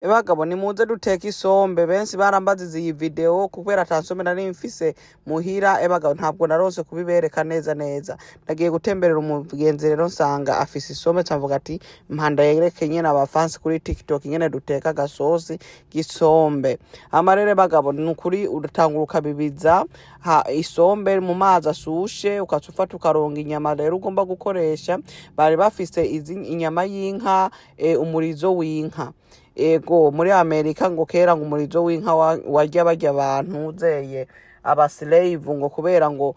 Bagabo nimuze duteka isombe benshi barambazize iyi video kubera atansombe nari mfise muhira bagabo ntabwo narose kubibereka neza ndagiye gutemberera umugenzi rero nsanga afise isombe camvuga ati mpanda yereke nyene abafansi kuri TikTok nyene duteka gasosi gisombe amarere bagabo nukuri urutanguruka bibiza isombe mu mazi asushe ukacufata ukaronga inyama rero ugomba gukoresha bari bafise inyama y'inka umurizo w'inka ego muri Amerika ngo kera ngo umurizo w'inka warya barya abantu zeye abaslave ngo kubera ngo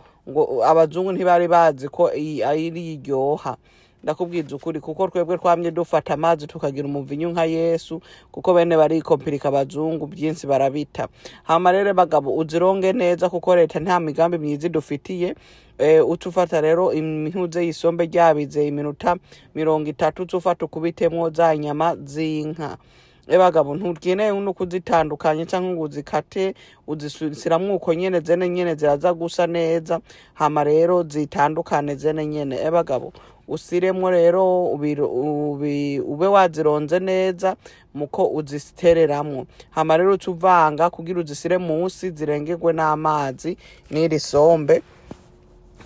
abazungu ntibari bazi ko ari iryoha ndakubwiza ukuri kuko twebwe twamye dufata amazi tukagira umuvinyu nka Yesu kuko bene bari kompirika abazungu byinsi barabita hama rero bagabo uzironge neza kuko leta nta migambi myiza dufitiye utufata rero impuze y'isombe ryabize iminota 30 utufata kubitemwo za nyama z'inka bagabo ntukeneye no kuzitandukanya cyangwa ngo uzikate uzisiramwo uko nyene zene nyene ziraza gusa neza hama rero zitandukane zene nyene bagabo usiremwo rero ube wazironze neza muko uzitereramwo hama rero tuvanga kugira uzisire munsi zirengerwe n'amazi n'iri sombe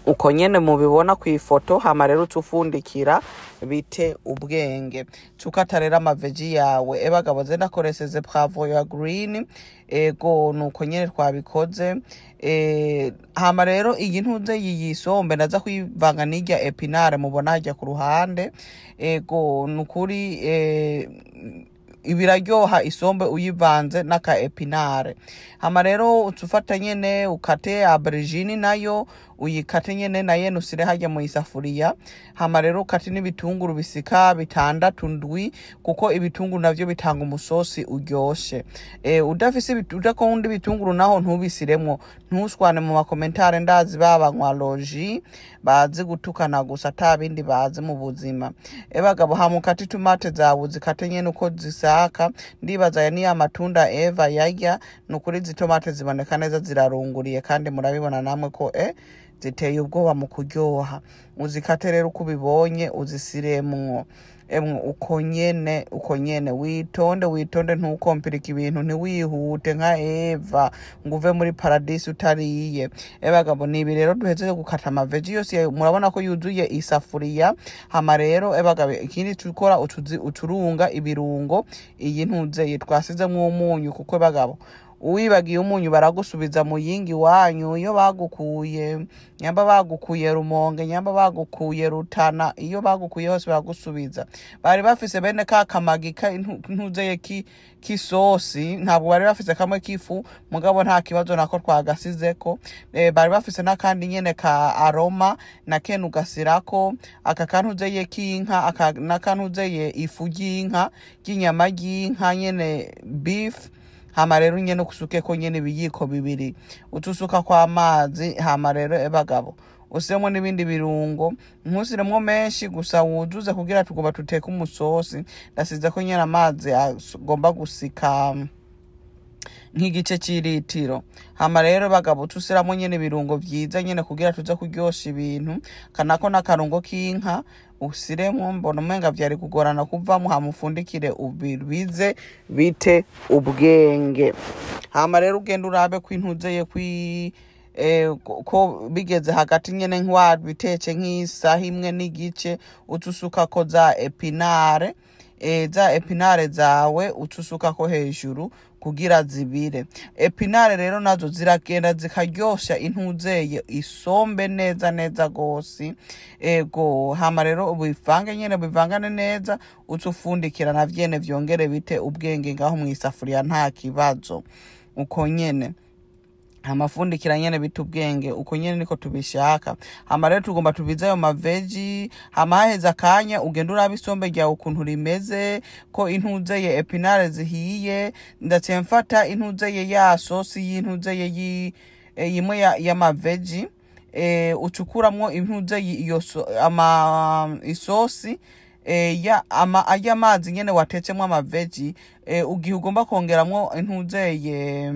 uko nyene mubibona ku ifoto hama rero tufundikira bite ubwenge tukatarera amaveji yawe bagabo ze nakoreseze poivre ya green ego nuko nyene twabikoze hama rero iyi ntuze yisombe naza kwivanga n'irya epinare mubona hajya ku ruhande ego nukuri ibiraryoha isombe uyivanze naka epinare hama rero utufata nyene ukate aubergine nayo uyikate nyene naye nusire hajya mu isafuriya hama rero ukate n'ibitunguru bisika 6 ndwi kuko ibitunguru navyo bitanga umusosi uryoshe udafise udakundi bitunguru naho ntubisiremwo ntuswane mu makomentare ndazi baba nk'aloji bazi gutukana gusa atabindi bazi mu buzima bagabo hamukati tomate zawe zikate nyene uko zisaka ndibaza ya ni amatunda Eva yarya nukuri zitomate ziboneka neza zirarunguriye kandi murabibona namwe ko ziteye ubwoba mu kuryoha uzikate rero uko ubibonye uzisiremwo uko nyene witonde ntukompirika ibintu ntiwihute nka Eva nguve muri paradisi utariye bagabo nibi rero duheze gukata amaveji yose murabona ko yuzuye isafuriya hama rero bagabo ikindi tukora uturunga ibirungo iyi ntuzeye twasizemwo umunyu kuko bagabo uwibagiye umunyu baragusubiza mu yingi wanyu iyo bagukuye nyamba bagukuye Rumonge nyamba bagukuye Rutana iyo bagukuye hose baragusubiza bari bafise bene ka kamagika ntuzeye kisosi ntabwo bari bafise kamwe kifu mugabo nta kibazo nako twagasizeko bari bafise nakandi nyene ka aroma na kenu gasirako aka kantuzeye kinka aka nakantuzeye ifu y'inka y'inyama y'inka nyene beef hama rero nyene kusuke ko nyene biyiko 2 utusuka kwa amazi hama rero bagabo usiremwo n'ibindi birungo ntusiremwo menshi gusa wuzuze kugira tugomba tuteka umusosi ndasize ko nyene amazi agomba gusika nk'igice c'iritiro hama rero bagabo tusiramo nyene birungo vyiza nyene kugira tuza kuryosha ibintu kanako nakarungo k'inka usiremo mbona umenga vyari kugorana kuvamo hamufundikire ubibize bite ubwenge hama rero ugenda urabe kwintuzeye ko bigeze hagati nyene bitece nk'isaha imwe n'igice utusuka ko za epinare zawe utusuka ko hejuru kugira zibire epinare rero nazo ziragenda zikaryosha intuzeye isombe neza gose ego hama rero ubivange nyene bivangane neza utufundikira na vyene vyongere bite ubwenge ngaho mu isafuriya nta kibazo uko nyene amafundikira nyene bitubwenge uko nyene niko tubishaka hama rero tugomba tubiza ayo maveji hama heza kanya ugenda urabisombe rya ukuntu rimeze ko intuzeye epinare zihiye ndacemfata intuzeye ya sosi y'intuzeye yimwe ya maveji ucukuramwo intuzeye iyo isosi amazi nyene watecemwo amaveji ugihe ugomba kongeramwo intuzeye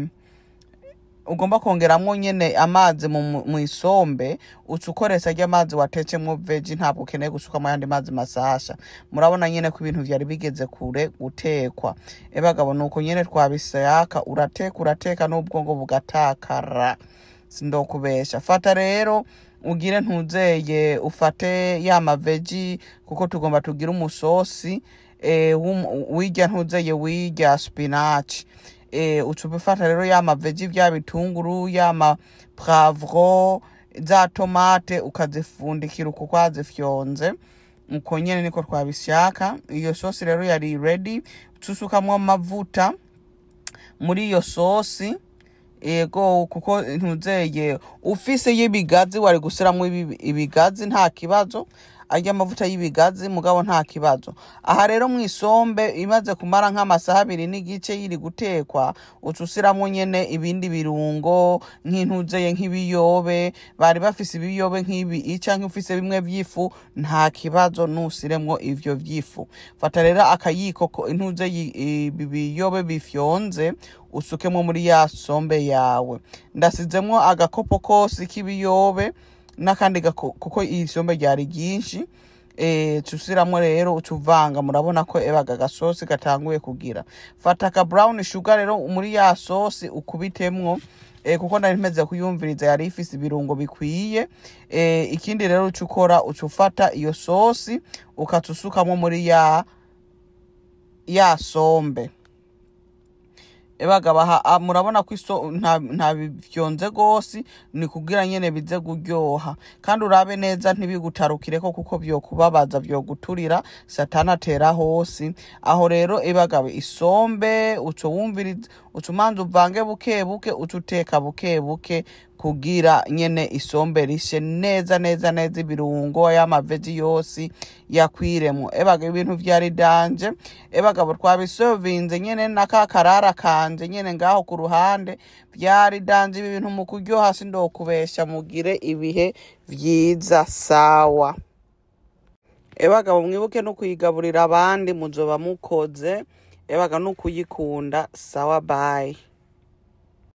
ugomba kongeramwo nyene amazi mu isombe ucukoresha ry'amazi watecemwo veggie ntabwo ukeneye gusukamo yandi mazi masasha. Murabona nyene ko ibintu vyari bigeze kure gutekwa. Bagabo nuko nyene twabisaka urateka n'ubwongo bugatakara, sindokubesha. Fata rero ugire ntuzeye ufate ya maveggie kuko tugomba tugira umusosi wirya ntuzeye wirya spinach. Ucubifata rero ya maveggie vya bitunguru ya poivron za tomate ukazifundikira uko kwazifyonze. Uko nyene niko twabishaka. Iyo sosi rero yari ready. Tusukamwo amavuta muri iyo sosi. Ego kuko ntuzeye ufise y'ibigazi wari gusiramwo ibigazi nta kibazo. Arya amavuta y'ibigazi mugabo nta kibazo. Aha rero mu isombe imaze kumara nk'amasaha 2 n'igice yiri gutekwa ucusiramwo nyene ibindi birungo nk'intuzeye nk'ibiyobe. Bari bafise ibiyobe nk'ibi canke ufise bimwe vyifu nta kibazo nusiremwo ivyo vyifu. Fata rero akayiko ko intuzeye ibiyobe bifyonze usukemwo muri ya sombe yawe. Ndasizemwo agakopo kose k'ibiyobe nakandi kuko isombe ryari ryinshi. Tusiramwo rero ucuvanga. Murabona ko ebaga gasosi gatanguye kugira. Fata ka brown sugar rero muri ya sosi ukubitemwo kuko ndari mpeze kuyumviriza yari ifise ibirungo bikwiye. Ikindi rero ucukora ucufata iyo sosi ukatusukamwo muri ya sombe. Bagaba murabona ko nta bifyonze gose ni kugira nyene bize guryoha. Kandi urabe neza ntibigutarukireko kuko byo kubabaza byo guturira satana tera hose. Aho rero ebagabe isombe ucowumviriza ucumanza uvange buke buke ucuteka buke buke kugira nyene isombe rishe neza ibirungo y'amaveggie yose yakwiremo. Ebaga ibintu vyari danje. Ebagabo twabiservinze nyene nakakarara kanje nyene ngaho ku ruhande vyari danje ibintu mu kuryoha sindokubesha. Mugire ibihe vyiza sawa. Ebagabo mwibuke no kuyigaburira abandi muzoba mukoze. Ebaga no kuyikunda sawa bye.